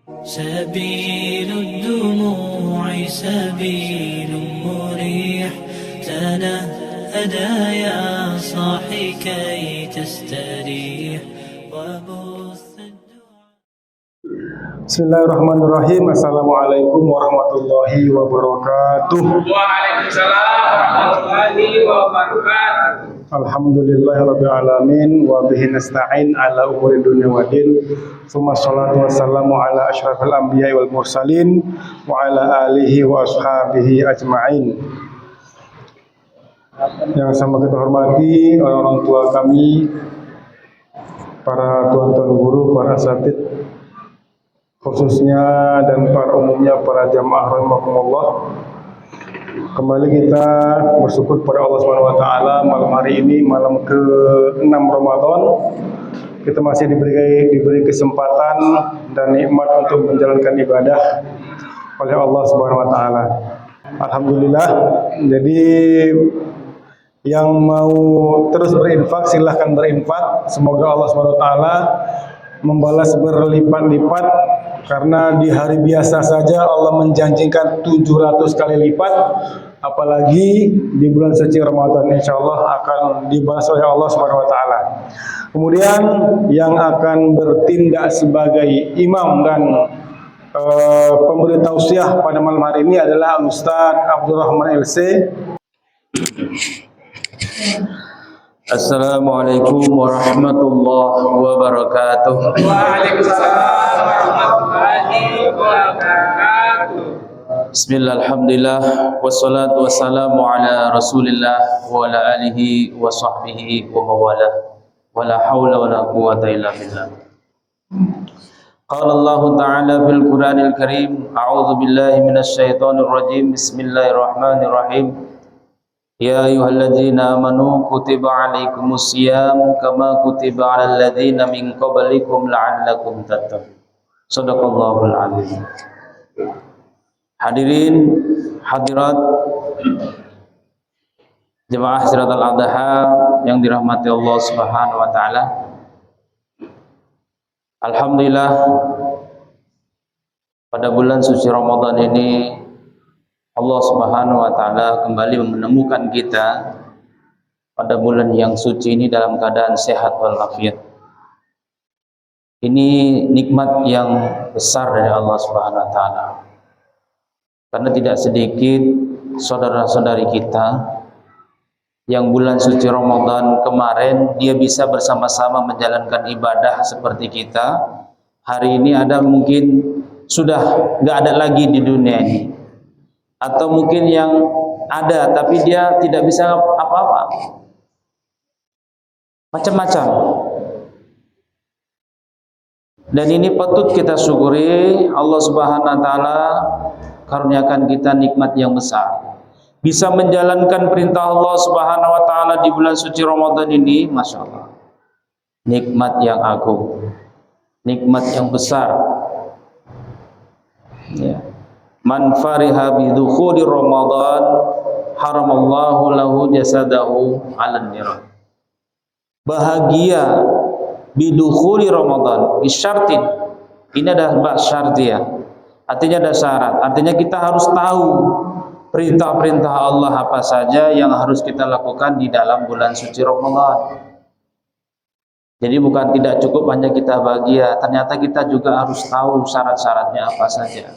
سبيل الدموع سبيل مريح تنهدى يا صاحي كي تستريح وبث Bismillahirrahmanirrahim. Assalamualaikum warahmatullahi wabarakatuh. Waalaikumsalam warahmatullahi wabarakatuh. Alhamdulillahirabbil alamin wa bihi nasta'in ala umuri dunya waddin. Tsumma sholatu wassalamu ala asyrafil anbiya'i wal mursalin wa ala alihi wa ashabihi ajma'in. Yang sama kita hormati orang tua kami, para tuan-tuan guru, para asatidz khususnya dan para umumnya para jamaah rahimakumullah. Kembali kita bersyukur pada Allah Subhanahu wa taala malam hari ini, malam ke-6 Ramadan. Kita masih diberi kesempatan dan nikmat untuk menjalankan ibadah oleh Allah Subhanahu wa taala. Alhamdulillah. Jadi yang mau terus berinfak silahkan berinfak. Semoga Allah Subhanahu wa taala membalas berlipat-lipat, karena di hari biasa saja Allah menjanjikan 700 kali lipat, apalagi di bulan suci Ramadan insya Allah akan dibalas oleh Allah Subhanahu wa taala. Kemudian yang akan bertindak sebagai imam dan pemberi tausiah pada malam hari ini adalah Ustaz Abdurrahman LC. Assalamualaikum warahmatullahi wabarakatuh. Waalaikumsalam warahmatullahi wabarakatuh. Bismillah, alhamdulillah, wassalatu wassalamu ala rasulillah wa ala alihi wa sahbihi wa mawalah, wa la hawla wa la quwata illa billah. Qala Allah ta'ala fil Qur'anil Karim, a'udzu billahi minasy syaithanir rajim. Bismillahirrahmanirrahim. Ya ayyuhalladzina amanu kutiba alaikumus syiyam kama kutiba alal ladzina min qablikum la'allakum tattaqun. Shadaqallahul azim. Hadirin hadirat jemaah Siratal Adha yang dirahmati Allah Subhanahu wa taala. Alhamdulillah, pada bulan suci Ramadan ini Allah Subhanahu wa taala kembali menemukan kita pada bulan yang suci ini dalam keadaan sehat walafiat. Ini nikmat yang besar dari Allah Subhanahu wa taala. Karena tidak sedikit saudara-saudari kita yang bulan suci Ramadan kemarin dia bisa bersama-sama menjalankan ibadah seperti kita. Hari ini ada mungkin sudah nggak ada lagi di dunia ini. Atau mungkin yang ada tapi dia tidak bisa apa-apa, macam-macam. Dan ini patut kita syukuri. Allah Subhanahu wa taala karuniakan kita nikmat yang besar, bisa menjalankan perintah Allah Subhanahu wa taala di bulan suci Ramadan ini. Masya Allah, nikmat yang agung, nikmat yang besar ya. Man fariha bidukhuli Ramadan haramallahu lahu jasadahu 'alan niran. Bahagia bidukhuli Ramadan bisyartin. Ini adalah syartiyah. Artinya ada syarat. Artinya kita harus tahu perintah-perintah Allah apa saja yang harus kita lakukan di dalam bulan suci Ramadan. Jadi bukan tidak cukup hanya kita bahagia, ternyata kita juga harus tahu syarat-syaratnya apa saja.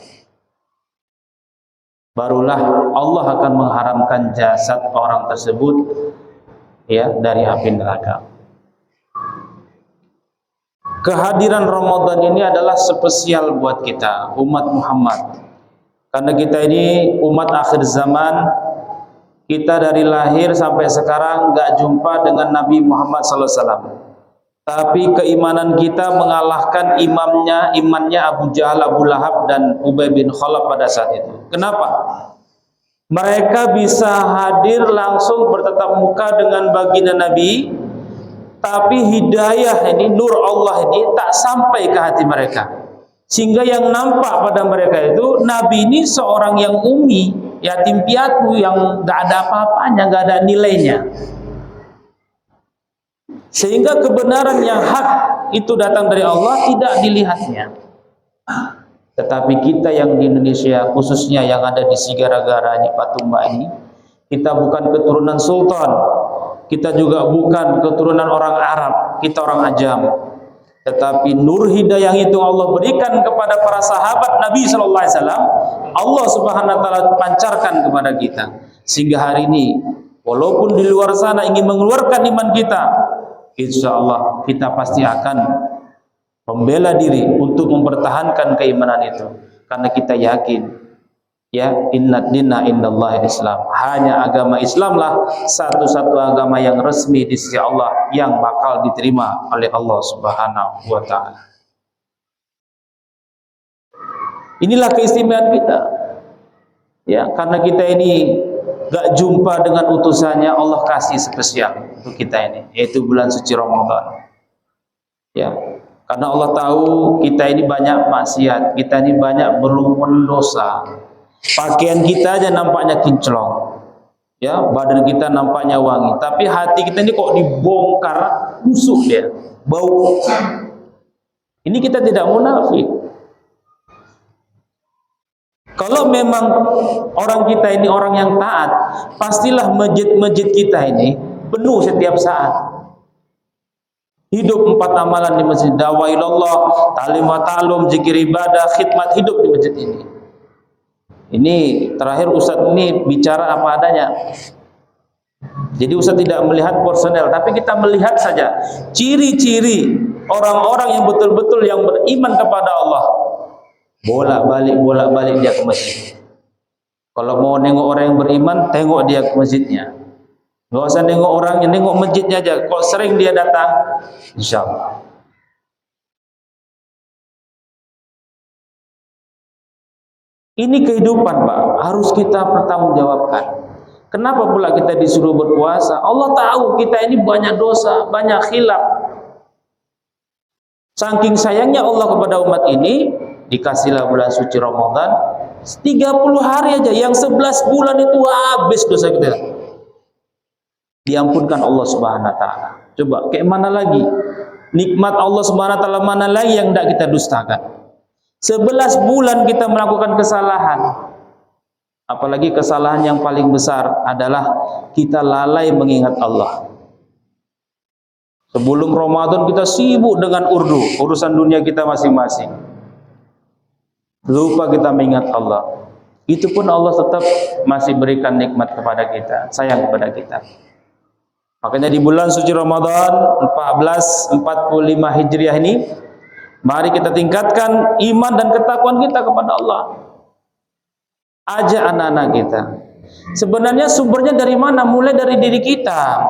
Barulah Allah akan mengharamkan jasad orang tersebut ya dari api neraka. Kehadiran Ramadan ini adalah spesial buat kita umat Muhammad. Karena kita ini umat akhir zaman. Kita dari lahir sampai sekarang gak jumpa dengan Nabi Muhammad SAW. Tapi keimanan kita mengalahkan imannya Abu Jahal, Abu Lahab dan Ubay bin Khalaf pada saat itu. Kenapa? Mereka bisa hadir langsung bertatap muka dengan baginda Nabi, tapi hidayah ini, nur Allah ini tak sampai ke hati mereka. Sehingga yang nampak pada mereka itu Nabi ini seorang yang ummi, yatim piatu, yang gak ada apa-apanya, gak ada nilainya. Sehingga kebenaran yang hak itu datang dari Allah tidak dilihatnya. Tetapi kita yang di Indonesia, khususnya yang ada di Sigara-gara di Patumba ini, kita bukan keturunan sultan, kita juga bukan keturunan orang Arab, kita orang Ajam. Tetapi nur hidayah itu Allah berikan kepada para sahabat Nabi sallallahu alaihi wasallam, Allah Subhanahu wa taala pancarkan kepada kita. Sehingga hari ini walaupun di luar sana ingin mengeluarkan iman kita, insyaallah kita pasti akan membela diri untuk mempertahankan keimanan itu, karena kita yakin ya, inna dinna indallahi Islam, hanya agama Islamlah satu-satu agama yang resmi di sisi Allah yang bakal diterima oleh Allah Subhanahu wa taala. Inilah keistimewaan kita ya, karena kita ini gak jumpa dengan utusannya, Allah kasih spesial untuk kita ini, yaitu bulan suci Ramadan ya. Karena Allah tahu kita ini banyak maksiat, kita ini banyak berlumur dosa. Pakaian kita aja nampaknya kinclong, ya, badan kita nampaknya wangi, tapi hati kita ini kok dibongkar, busuk dia, bau. Ini kita tidak munafik. Kalau memang orang kita ini orang yang taat, pastilah masjid-masjid kita ini penuh setiap saat. Hidup 4 amalan di masjid, dakwah ilallah, ta'lim wa ta'allum, zikir ibadah, khidmat, hidup di masjid ini. Ini terakhir Ustadz ini bicara apa adanya. Jadi Ustadz tidak melihat personel, tapi kita melihat saja ciri-ciri orang-orang yang betul-betul yang beriman kepada Allah. Bolak-balik dia ke masjid. Kalau mau nengok orang yang beriman, tengok dia ke masjidnya. Nggak usah nengok orangnya, nengok masjidnya aja. Kalau sering dia datang, insya Allah. Ini kehidupan, Pak, harus kita pertanggungjawabkan. Kenapa pula kita disuruh berpuasa? Allah tahu kita ini banyak dosa, banyak khilaf. Saking sayangnya Allah kepada umat ini, dikasihlah bulan suci Ramadan 30 hari aja, yang 11 bulan itu habis dosa kita. Diampunkan Allah Subhanahu wa taala. Coba kayak mana lagi? Nikmat Allah Subhanahu wa taala mana lagi yang tidak kita dustakan? 11 bulan kita melakukan kesalahan. Apalagi kesalahan yang paling besar adalah kita lalai mengingat Allah. Sebelum Ramadan kita sibuk dengan urusan dunia kita masing-masing. Lupa kita mengingat Allah. Itu pun Allah tetap masih berikan nikmat kepada kita, sayang kepada kita. Makanya di bulan suci Ramadan 1445 Hijriah ini, mari kita tingkatkan iman dan ketakwaan kita kepada Allah. Ajak anak-anak kita. Sebenarnya sumbernya dari mana? Mulai dari diri kita.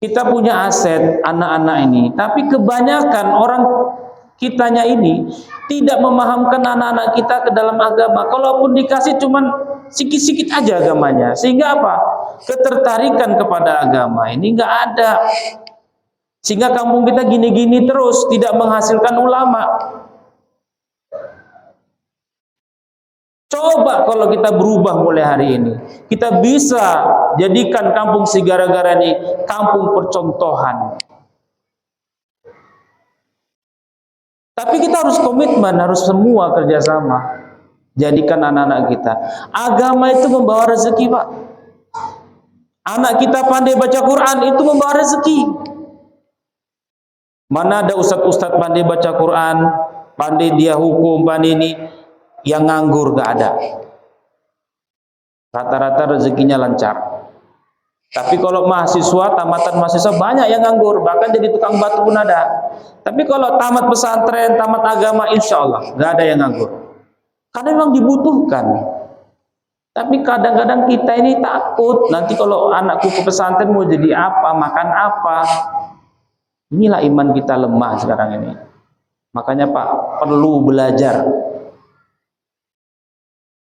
Kita punya aset anak-anak ini, tapi kebanyakan orang kitanya ini tidak memahamkan anak-anak kita ke dalam agama. Kalaupun dikasih cuman sikit-sikit aja agamanya, sehingga apa? Ketertarikan kepada agama ini nggak ada, sehingga kampung kita gini-gini terus, tidak menghasilkan ulama. Coba kalau kita berubah mulai hari ini, kita bisa jadikan kampung Sigara-gara ini kampung percontohan. Tapi kita harus komitmen, harus semua kerjasama. Jadikan anak-anak kita. Agama itu membawa rezeki, Pak. Anak kita pandai baca Quran, itu membawa rezeki. Mana ada ustadz-ustadz pandai baca Quran, pandai dia hukum, pandai ini, yang nganggur gak ada. Rata-rata rezekinya lancar. Tapi kalau mahasiswa, tamatan mahasiswa banyak yang nganggur, bahkan jadi tukang batu pun ada. Tapi kalau tamat pesantren, tamat agama, insya Allah gak ada yang nganggur. Karena memang dibutuhkan. Tapi kadang-kadang kita ini takut, nanti kalau anakku ke pesantren mau jadi apa, makan apa. Inilah iman kita lemah sekarang ini. Makanya Pak, perlu belajar.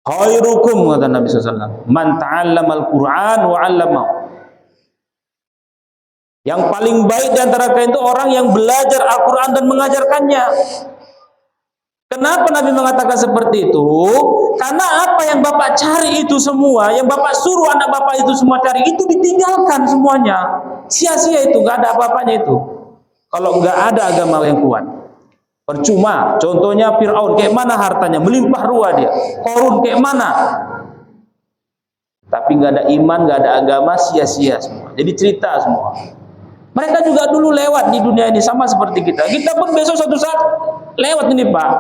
Khairukum, kata Nabi SAW, man ta'allamal Qur'an wa 'allamahu. Yang paling baik di antara kalian itu orang yang belajar Al-Quran dan mengajarkannya. Kenapa Nabi mengatakan seperti itu? Karena apa yang Bapak cari itu semua, yang Bapak suruh anak Bapak itu semua cari, itu ditinggalkan semuanya. Sia-sia itu, gak ada apa-apanya itu. Kalau nggak ada agama yang kuat. Percuma. Contohnya Fir'aun, kayak mana hartanya? Melimpah ruah dia. Korun kayak mana? Tapi nggak ada iman, nggak ada agama, sia-sia semua. Jadi cerita semua. Mereka juga dulu lewat di dunia ini sama seperti kita. Kita pun besok suatu saat lewat ini Pak.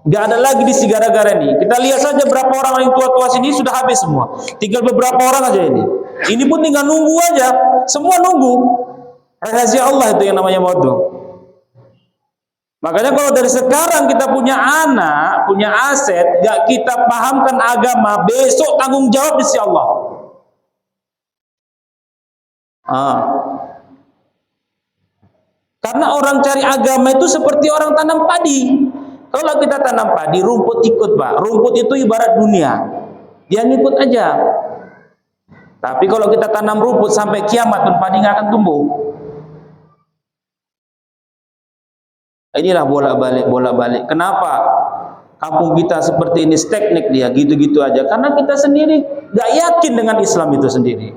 Nggak ada lagi di si gara-gara ini. Kita lihat saja berapa orang yang tua-tua sini sudah habis semua. Tinggal beberapa orang aja ini. Ini pun tinggal nunggu aja. Semua nunggu. Rahasia Allah itu yang namanya modal. Makanya kalau dari sekarang kita punya anak, punya aset, gak kita pahamkan agama, besok tanggung jawab di sisi Allah. Karena orang cari agama itu seperti orang tanam padi. Kalau kita tanam padi, rumput ikut Pak. Rumput itu ibarat dunia. Dia ngikut aja. Tapi kalau kita tanam rumput sampai kiamat pun padi nggak akan tumbuh. Inilah bolak-balik. Kenapa kampung kita seperti ini, stagnan dia, gitu-gitu aja? Karena kita sendiri gak yakin dengan Islam itu sendiri.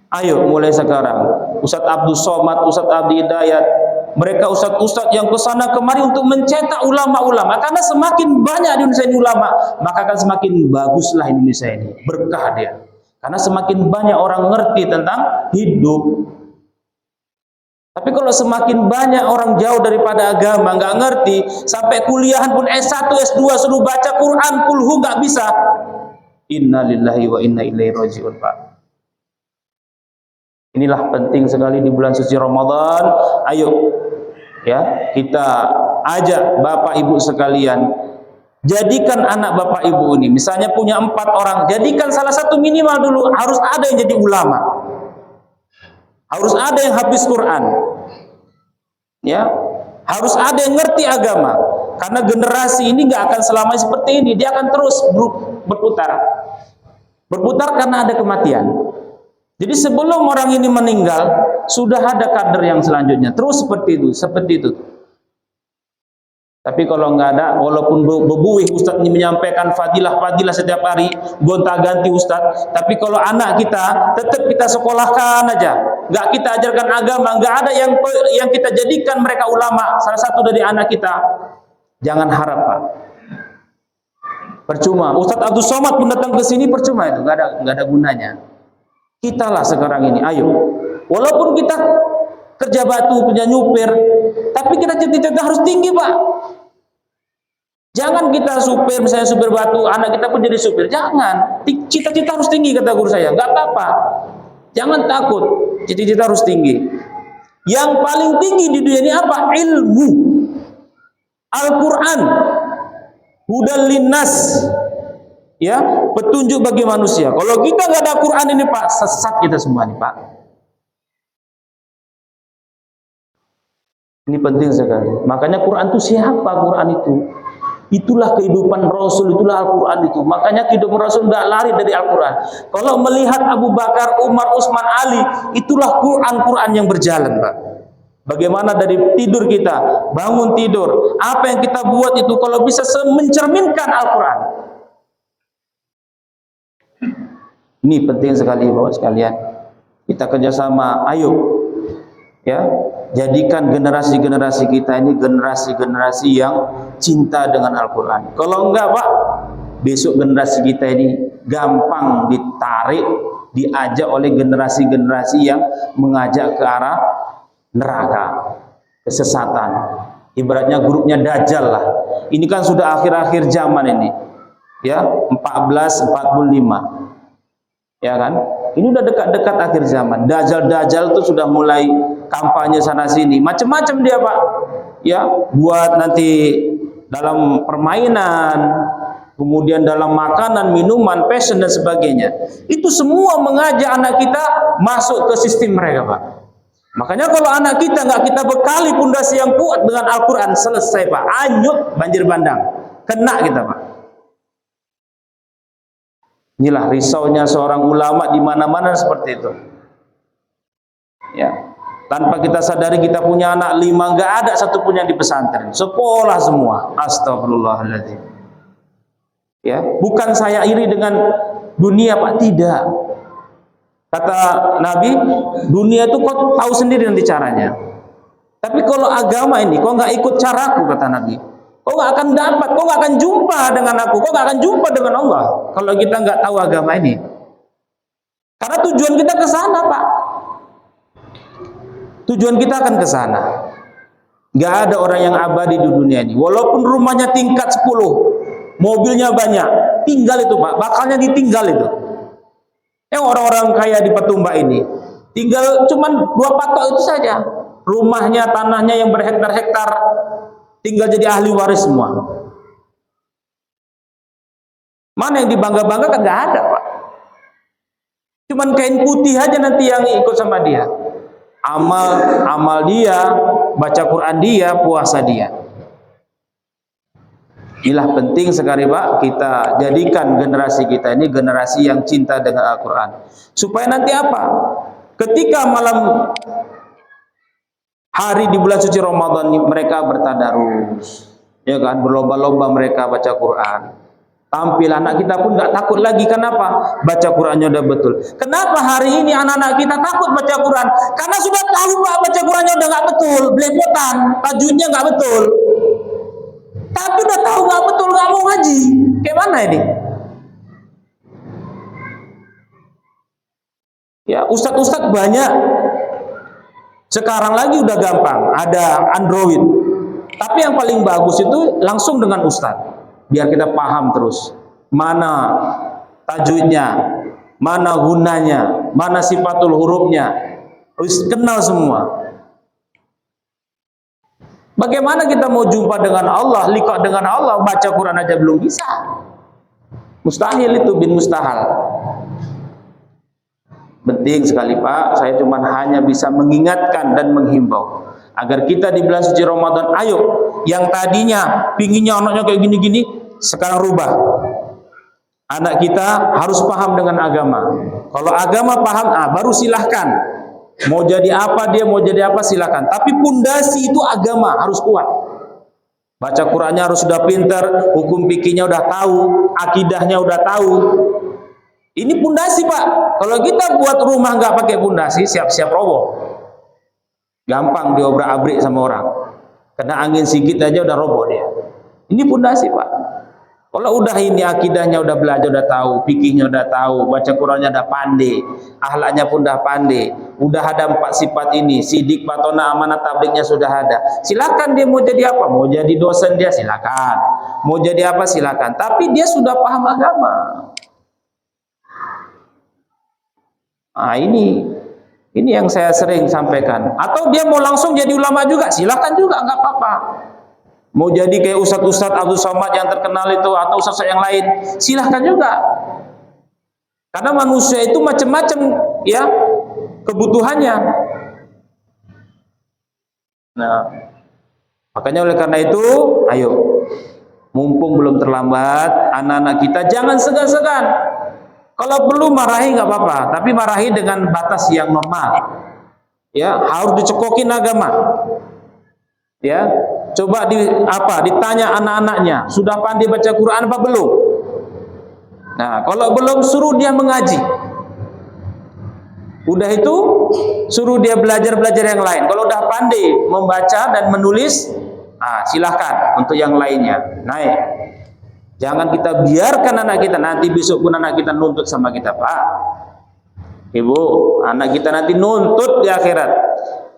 Ayo mulai sekarang, Ustadz Abdul Somad, Ustadz Abdi Hidayat, mereka ustadz-ustadz yang kesana kemari untuk mencetak ulama-ulama. Karena semakin banyak di Indonesia ini ulama, maka akan semakin baguslah Indonesia ini, berkah dia. Karena semakin banyak orang ngerti tentang hidup. Tapi kalau semakin banyak orang jauh daripada agama, nggak ngerti, sampai kuliahan pun S1, S2 suruh baca Quran, kulhu nggak bisa. Inna lillahi wa inna ilaihi raji'un Pak. Inilah penting sekali di bulan suci Ramadan. Ayo ya, kita ajak Bapak Ibu sekalian, jadikan anak Bapak Ibu ini, misalnya punya 4 orang, jadikan salah satu minimal dulu, harus ada yang jadi ulama. Harus ada yang habis Quran, ya, harus ada yang ngerti agama. Karena generasi ini nggak akan selamanya seperti ini, dia akan terus berputar karena ada kematian. Jadi sebelum orang ini meninggal, sudah ada kader yang selanjutnya, terus seperti itu. Tapi kalau nggak ada, walaupun bebuih Ustadz ini menyampaikan fadilah setiap hari, gonta-ganti Ustadz, tapi kalau anak kita tetap kita sekolahkan aja, nggak kita ajarkan agama, nggak ada yang kita jadikan mereka ulama, salah satu dari anak kita, jangan harap Pak. Percuma. Ustadz Abdul Somad pun datang ke sini percuma itu, nggak ada gunanya. Kita lah sekarang ini, ayo, walaupun kita kerja batu, punya nyupir, tapi kita cita-cita harus tinggi Pak. Jangan kita supir, misalnya supir batu, anak kita pun jadi supir. Jangan, cita-cita harus tinggi kata guru saya. Gak apa-apa, jangan takut, cita-cita harus tinggi. Yang paling tinggi di dunia ini apa? Ilmu, Al-Quran, hudal linnas, ya, petunjuk bagi manusia. Kalau kita nggak ada Quran ini Pak, sesat kita semua nih Pak. Ini penting sekali. Makanya Quran itu siapa? Quran itu, itulah kehidupan Rasul, itulah Al-Quran itu. Makanya kehidupan Rasul nggak lari dari Al-Quran. Kalau melihat Abu Bakar, Umar, Utsman, Ali, itulah Quran yang berjalan Pak. Bagaimana dari tidur kita, bangun tidur, apa yang kita buat itu kalau bisa mencerminkan Al-Quran. Ini penting sekali Bapak sekalian. Kita kerjasama, ayo ya, jadikan generasi-generasi kita ini generasi-generasi yang cinta dengan Al-Quran. Kalau enggak Pak, besok generasi kita ini gampang ditarik, diajak oleh generasi-generasi yang mengajak ke arah neraka, kesesatan. Ibaratnya grupnya Dajjal lah. Ini kan sudah akhir-akhir zaman ini, ya, 1445. Ya kan? Ini udah dekat-dekat akhir zaman. Dajjal itu sudah mulai kampanye sana sini, macam-macam dia Pak. Ya, buat nanti dalam permainan, kemudian dalam makanan, minuman, fashion dan sebagainya. Itu semua mengajak anak kita masuk ke sistem mereka Pak. Makanya kalau anak kita nggak kita bekali pondasi yang kuat dengan Al-Quran, selesai Pak. Anyut banjir bandang, kena kita Pak. Inilah risaunya seorang ulama di mana-mana seperti itu. Ya, tanpa kita sadari kita punya anak 5, nggak ada satu pun yang di pesantren, sekolah semua. Astagfirullahaladzim. Ya, bukan saya iri dengan dunia Pak, tidak. Kata Nabi, dunia itu kau tahu sendiri nanti caranya. Tapi kalau agama ini, kau nggak ikut caraku, kata Nabi, kau nggak akan dapat, kau nggak akan jumpa dengan aku, kau nggak akan jumpa dengan Allah. Kalau kita nggak tahu agama ini, karena tujuan kita ke sana, Pak. Tujuan kita akan ke sana. Nggak ada orang yang abadi di dunia ini. Walaupun rumahnya tingkat 10, mobilnya banyak, tinggal itu, Pak. Bakalnya ditinggal itu. Yang orang-orang kaya di Patumba ini, tinggal cuman 2 patok itu saja. Rumahnya, tanahnya yang berhektar-hektar, tinggal jadi ahli waris semua. Mana yang dibangga-banggakan? Nggak ada, Pak. Cuman kain putih aja nanti yang ikut sama dia. Amal dia, baca Quran dia, puasa dia. Inilah penting sekali, Pak, kita jadikan generasi kita ini generasi yang cinta dengan Al-Quran. Supaya nanti apa? Ketika malam hari di bulan suci Ramadan mereka bertadarus, ya kan, berlomba-lomba mereka baca Quran. Tampil anak kita pun nggak takut lagi. Kenapa? Baca Qurannya udah betul. Kenapa hari ini anak-anak kita takut baca Quran? Karena sudah tahu, Pak, baca Qurannya udah nggak betul, belepotan, tajwidnya nggak betul. Tapi udah tahu nggak betul, nggak mau ngaji. Kayak mana ini? Ya, ustadz-ustadz banyak. Sekarang lagi udah gampang, ada Android. Tapi yang paling bagus itu langsung dengan ustadz. Biar kita paham terus mana tajwidnya, mana gunanya, mana sifatul hurufnya, kenal semua. Bagaimana kita mau jumpa dengan Allah, liqa dengan Allah, baca Quran aja belum bisa? Mustahil itu, bin mustahil. Penting sekali, Pak. Saya cuma hanya bisa mengingatkan dan menghimbau agar kita di bulan suci Ramadan, ayo, yang tadinya pinginnya anaknya kayak gini-gini, sekarang rubah. Anak kita harus paham dengan agama. Kalau agama paham, baru silahkan. Mau jadi apa dia, mau jadi apa silahkan. Tapi pondasi itu agama harus kuat. Baca Qurannya harus sudah pintar, hukum fikihnya udah tahu, akidahnya udah tahu. Ini pondasi, Pak. Kalau kita buat rumah nggak pakai pondasi, siap-siap roboh. Gampang diobrak-abrik sama orang. Kena angin sedikit aja udah roboh dia. Ini pondasi, Pak. Kalau udah ini akidahnya udah belajar, udah tahu, fikihnya udah tahu, baca Qurannya udah pandai, akhlaknya pun udah pandai, udah ada 4 sifat ini, sidik, patona, amanah, tablignya sudah ada. Silakan dia mau jadi apa? Mau jadi dosen dia silakan. Mau jadi apa silakan. Tapi dia sudah paham agama. Nah, ini yang saya sering sampaikan. Atau dia mau langsung jadi ulama juga, silakan juga, nggak apa-apa. Mau jadi kayak Ustadz Abdul Somad yang terkenal itu, atau ustadz yang lain, silahkan juga. Karena manusia itu macam-macam, ya, kebutuhannya. Nah, makanya oleh karena itu, ayo, mumpung belum terlambat, anak-anak kita jangan segan-segan. Kalau perlu marahi nggak apa-apa, tapi marahi dengan batas yang normal. Ya, harus dicekokin agama. Ya, coba ditanya anak-anaknya, sudah pandai baca Quran apa belum? Nah, kalau belum, suruh dia mengaji. Udah itu, suruh dia belajar yang lain. Kalau udah pandai membaca dan menulis, silahkan untuk yang lainnya naik. Jangan kita biarkan anak kita, nanti besok pun anak kita nuntut sama kita, Pak. Ibu, anak kita nanti nuntut di akhirat.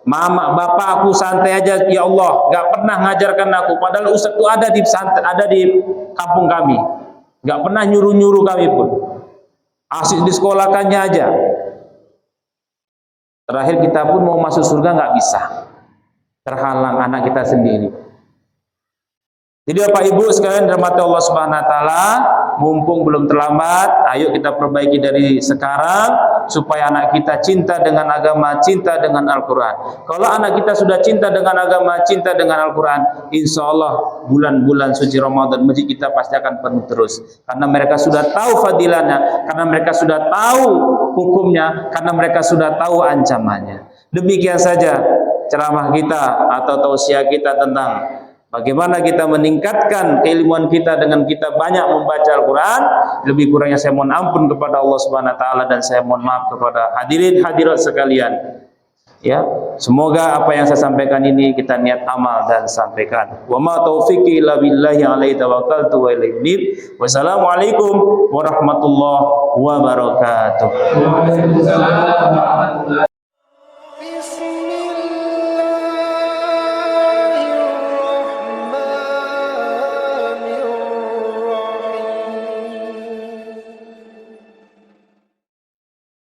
Mama, bapak aku santai aja, ya Allah, gak pernah ngajarkan aku. Padahal ustadz itu ada di kampung kami, gak pernah nyuruh-nyuruh kami pun. Asik disekolahkannya aja. Terakhir kita pun mau masuk surga gak bisa, terhalang anak kita sendiri. Jadi Bapak Ibu sekalian dirahmati Allah Subhanahu wa taala, mumpung belum terlambat, ayo kita perbaiki dari sekarang supaya anak kita cinta dengan agama, cinta dengan Al-Qur'an. Kalau anak kita sudah cinta dengan agama, cinta dengan Al-Qur'an, insya Allah bulan-bulan suci Ramadan masjid kita pasti akan penuh terus. Karena mereka sudah tahu fadilahnya, karena mereka sudah tahu hukumnya, karena mereka sudah tahu ancamannya. Demikian saja ceramah kita atau tausiah kita tentang bagaimana kita meningkatkan keilmuan kita dengan kita banyak membaca Al-Quran. Lebih kurangnya saya mohon ampun kepada Allah Subhanahu wa taala dan saya mohon maaf kepada hadirin hadirat sekalian. Ya, semoga apa yang saya sampaikan ini kita niat amal dan sampaikan. Wa ma taufiqi illa billahi alaihi tawakkaltu wa ilaihi unib. Wassalamualaikum warahmatullahi wabarakatuh. Waalaikumsalam warahmatullahi